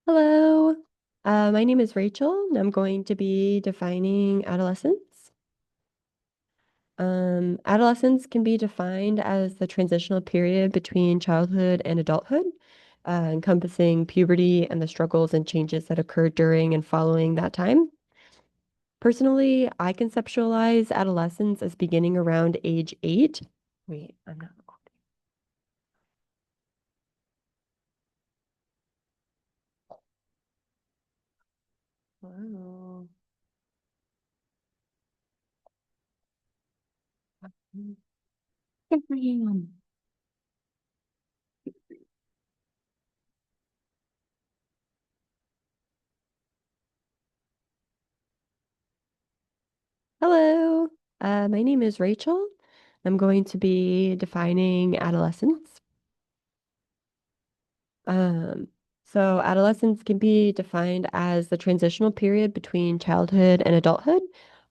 Hello, my name is Rachel, and I'm going to be defining adolescence. Adolescence can be defined as the transitional period between childhood and adulthood, encompassing puberty and the struggles and changes that occur during and following that time. Personally, I conceptualize adolescence as beginning around age 8. Wait, I'm not recording. Wow. Hello, my name is Rachel. I'm going to be defining adolescence. Um, so, adolescence can be defined as the transitional period between childhood and adulthood,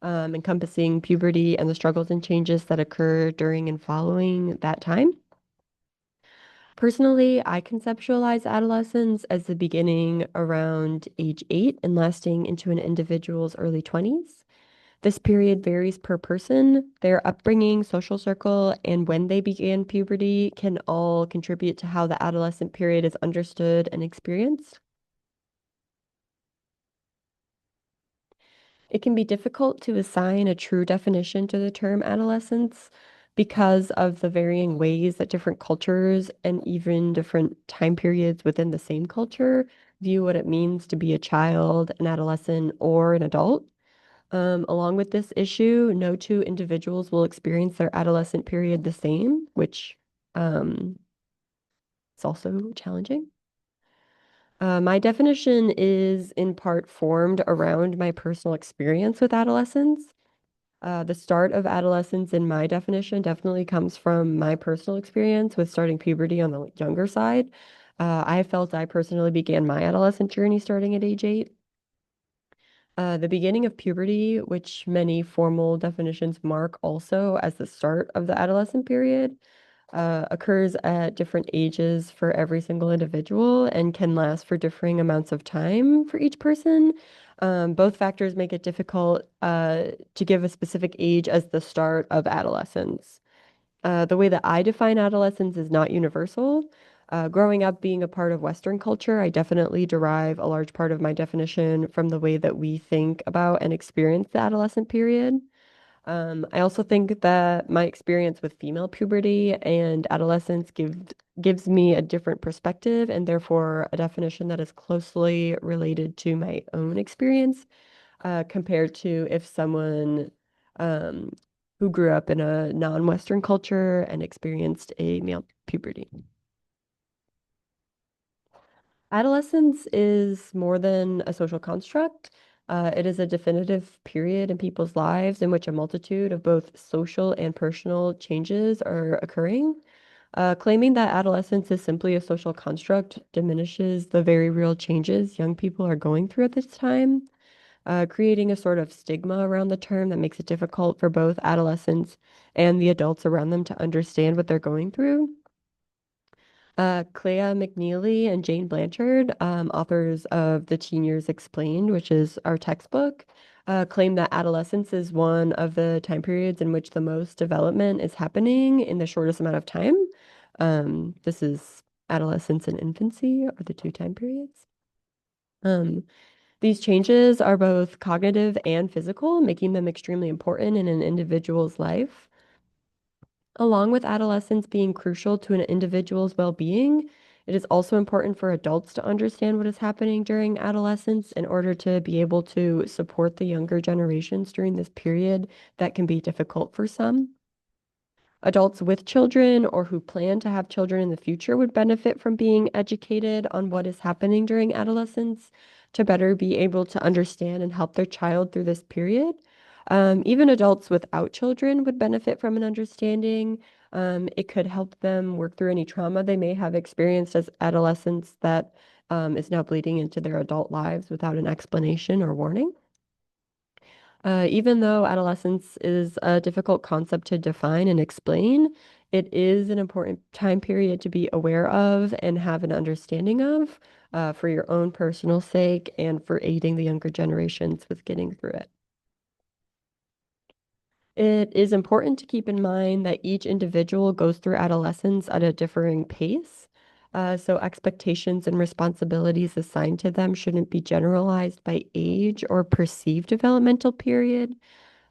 encompassing puberty and the struggles and changes that occur during and following that time. Personally, I conceptualize adolescence as the beginning around age 8 and lasting into an individual's early 20s. This period varies per person. Their upbringing, social circle, and when they began puberty can all contribute to how the adolescent period is understood and experienced. It can be difficult to assign a true definition to the term adolescence because of the varying ways that different cultures and even different time periods within the same culture view what it means to be a child, an adolescent, or an adult. Along with this issue, no two individuals will experience their adolescent period the same, which um, is also challenging. My definition is in part formed around my personal experience with adolescence. The start of adolescence, in my definition, definitely comes from my personal experience with starting puberty on the younger side. I felt I personally began my adolescent journey starting at age 8. The beginning of puberty, which many formal definitions mark also as the start of the adolescent period, occurs at different ages for every single individual and can last for differing amounts of time for each person. Both factors make it difficult to give a specific age as the start of adolescence. The way that I define adolescence is not universal. Growing up being a part of Western culture, I definitely derive a large part of my definition from the way that we think about and experience the adolescent period. I also think that my experience with female puberty and adolescence gives me a different perspective and therefore a definition that is closely related to my own experience compared to if someone um, who grew up in a non-Western culture and experienced a male puberty. Adolescence is more than a social construct. It is a definitive period in people's lives in which a multitude of both social and personal changes are occurring. Claiming that adolescence is simply a social construct diminishes the very real changes young people are going through at this time, creating a sort of stigma around the term that makes it difficult for both adolescents and the adults around them to understand what they're going through. Clea McNeely and Jane Blanchard, authors of The Teen Years Explained, which is our textbook, claim that adolescence is one of the time periods in which the most development is happening in the shortest amount of time. This is adolescence and infancy are the two time periods. Um, these changes are both cognitive and physical, making them extremely important in an individual's life. Along with adolescence being crucial to an individual's well-being, it is also important for adults to understand what is happening during adolescence in order to be able to support the younger generations during this period that can be difficult for some. Adults with children or who plan to have children in the future would benefit from being educated on what is happening during adolescence to better be able to understand and help their child through this period. Even adults without children would benefit from an understanding. It could help them work through any trauma they may have experienced as adolescents that is now bleeding into their adult lives without an explanation or warning. Even though adolescence is a difficult concept to define and explain, It is an important time period to be aware of and have an understanding of, for your own personal sake and for aiding the younger generations with getting through it. It is important to keep in mind that each individual goes through adolescence at a differing pace. So expectations and responsibilities assigned to them shouldn't be generalized by age or perceived developmental period.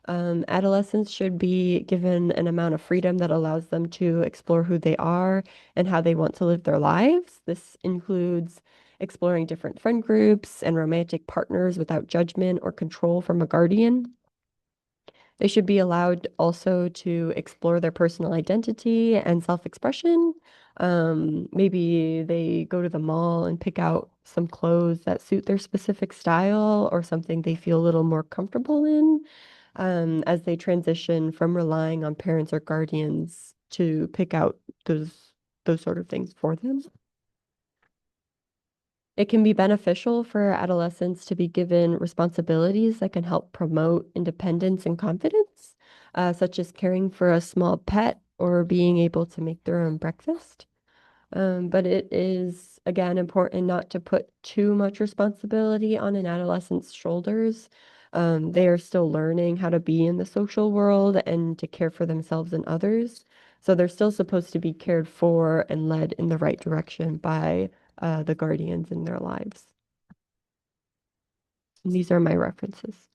Adolescents should be given an amount of freedom that allows them to explore who they are and how they want to live their lives. This includes exploring different friend groups and romantic partners without judgment or control from a guardian. They should be allowed also to explore their personal identity and self-expression. Maybe they go to the mall and pick out some clothes that suit their specific style or something they feel a little more comfortable in, as they transition from relying on parents or guardians to pick out those sort of things for them. It can be beneficial for adolescents to be given responsibilities that can help promote independence and confidence, such as caring for a small pet or being able to make their own breakfast. But it is, again, important not to put too much responsibility on an adolescent's shoulders. They are still learning how to be in the social world and to care for themselves and others. So they're still supposed to be cared for and led in the right direction by the guardians in their lives. And these are my references.